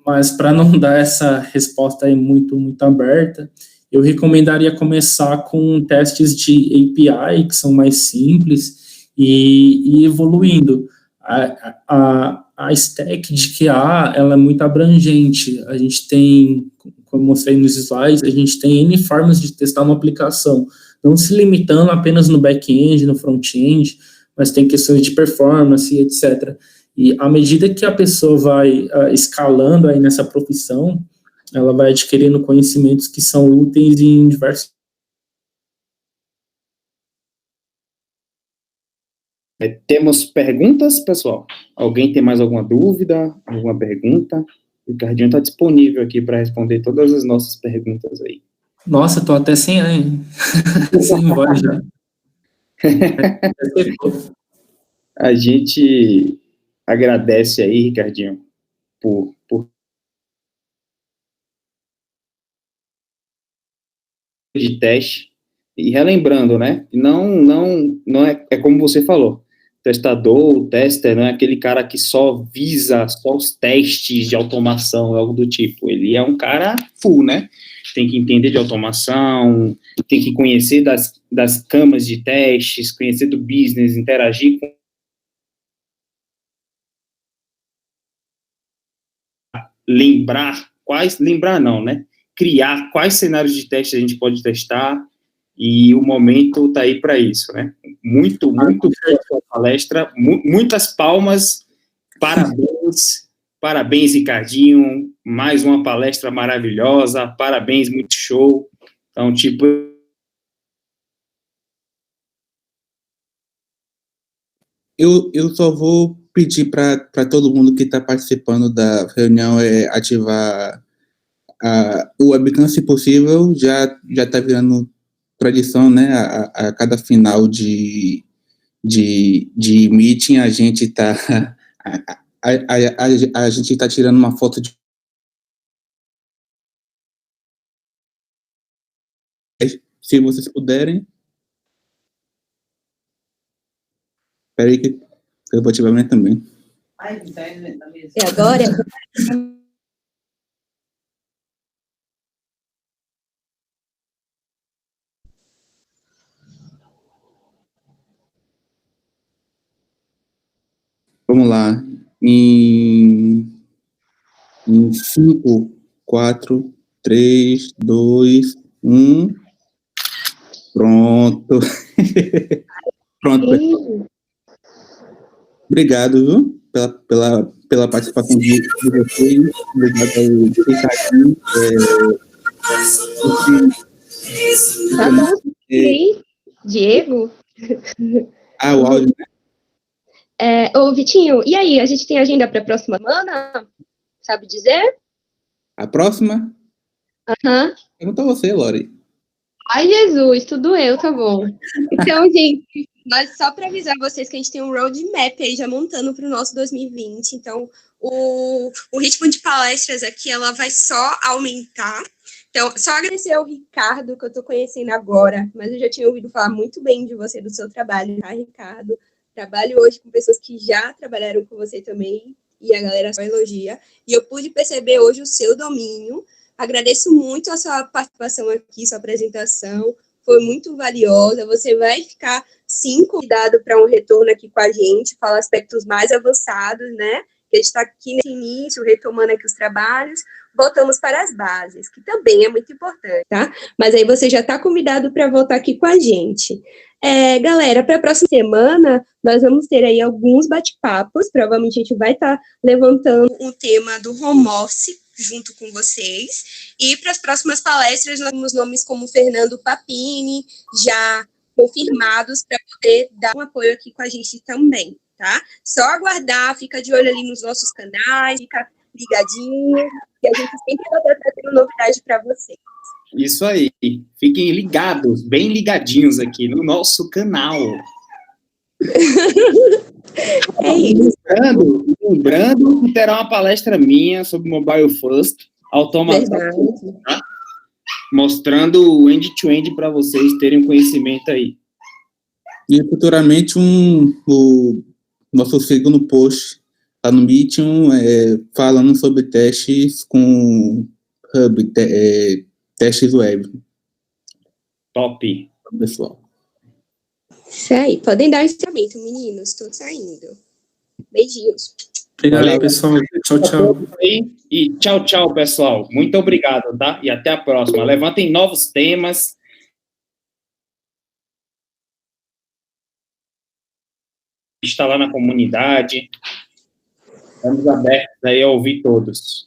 Mas para não dar essa resposta aí muito aberta, eu recomendaria começar com testes de API, que são mais simples, e evoluindo. A stack de QA, ela é muito abrangente. A gente tem, como eu mostrei nos slides, a gente tem N formas de testar uma aplicação, não se limitando apenas no back-end, no front-end, mas tem questões de performance, etc. E à medida que a pessoa vai escalando aí nessa profissão, ela vai adquirindo conhecimentos que são úteis em diversos... Temos perguntas, pessoal? Alguém tem mais alguma dúvida, alguma pergunta? O Ricardinho está disponível aqui para responder todas as nossas perguntas aí. Nossa, estou até sem voz já. A gente agradece aí, Ricardinho, por de teste, e relembrando, né, não é como você falou, o tester, não é aquele cara que só visa só os testes de automação, algo do tipo, ele é um cara full, né, tem que entender de automação, tem que conhecer das camas de testes, conhecer do business, interagir com criar quais cenários de teste a gente pode testar, e o momento está aí para isso, né? Muito boa a palestra, muitas palmas, parabéns, Ricardinho, mais uma palestra maravilhosa, parabéns, muito show. Então, Eu só vou pedir para todo mundo que está participando da reunião ativar o webcam, se possível. Já está virando tradição, né? A cada final de meeting, a gente está a gente está tirando uma foto se vocês puderem. Espera aí que eu vou ativar a minha também. E agora? Vamos lá. Em 5, 4, 3, 2, 1. Pronto. Pronto, pessoal. Obrigado, viu? Pela participação de vocês. Obrigado ao Ricardinho. Tá bom. Diego? O áudio, né? Ô, Vitinho, e aí, a gente tem agenda para a próxima semana? Sabe dizer? A próxima? Aham. Pergunta a você, Lori. Ai, Jesus, tudo eu, tá bom. Então, gente, mas só para avisar vocês que a gente tem um roadmap aí já montando para o nosso 2020. Então, o ritmo de palestras aqui, ela vai só aumentar. Então, só agradecer ao Ricardo, que eu estou conhecendo agora, mas eu já tinha ouvido falar muito bem de você, do seu trabalho, tá, Ricardo? Trabalho hoje com pessoas que já trabalharam com você também, e a galera só elogia. E eu pude perceber hoje o seu domínio. Agradeço muito a sua participação aqui, sua apresentação, foi muito valiosa. Você vai ficar, sim, convidado para um retorno aqui com a gente, falar aspectos mais avançados, né? Que a gente está aqui nesse início, retomando aqui os trabalhos, voltamos para as bases, que também é muito importante, tá? Mas aí você já está convidado para voltar aqui com a gente. Galera, para a próxima semana, nós vamos ter aí alguns bate-papos, provavelmente a gente vai estar levantando um tema do home office, junto com vocês, e para as próximas palestras nós temos nomes como Fernando Papini, já confirmados para poder dar um apoio aqui com a gente também, tá? Só aguardar, fica de olho ali nos nossos canais, fica ligadinho, que a gente sempre vai estar trazendo novidade para vocês. Isso aí, fiquem ligados, bem ligadinhos aqui no nosso canal. É isso. Lembrando que terá uma palestra minha sobre Mobile First, automação, tá? Mostrando o end-to-end para vocês terem conhecimento aí. E futuramente o nosso segundo post lá no Medium falando sobre testes com Hub, testes web. Top. Pessoal. Isso aí, podem dar instrumento, meninos, estou saindo. Beijinhos. Obrigado, Valeu. pessoal. Tchau, tchau. E tchau, tchau, pessoal. Muito obrigado, tá? E até a próxima. Levantem novos temas. Está lá na comunidade. Estamos abertos aí a ouvir todos.